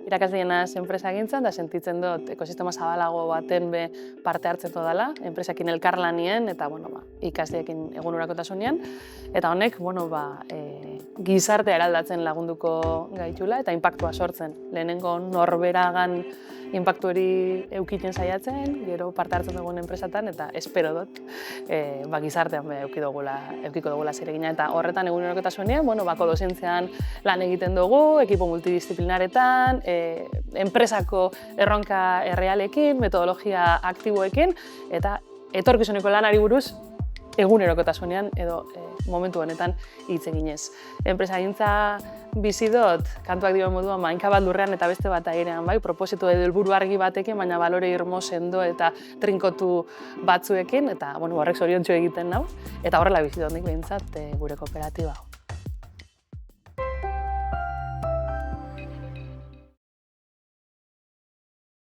irakasleena enpresa gintzen, da sentitzen dut ekosistema zabalago baten be parte hartzeko dela, enpresakin elkarlanien eta ikasleekin egunerakotasunean. Eta honek gizartea eraldatzen lagunduko gaitula eta inpaktua sortzen. Lehenengo norberagan inpaktu hori eukiten saiatzen, gero parte hartzen dugun enpresatan, eta espero dut gizartean eukiko dugula zeregina. Eta horretan egunerokotasunean, bako dozentzean lan egiten dugu, ekipo multidisziplinaretan, enpresako erronka errealekin, metodologia aktiboekin, eta etorkizuneko lanari buruz egunerokotasunean edo momentu honetan hitz eginez. Enpresagintza bizi dut, kantuak dioen moduan, hanka bat lurrean eta beste bat airean, propositu edo helburu argi batekin, baina balore irmo sendo eta trinkotu batzuekin, eta horrek zoriontsu egiten nau, eta horrela bizi dut nik behintzat gure kooperatiba.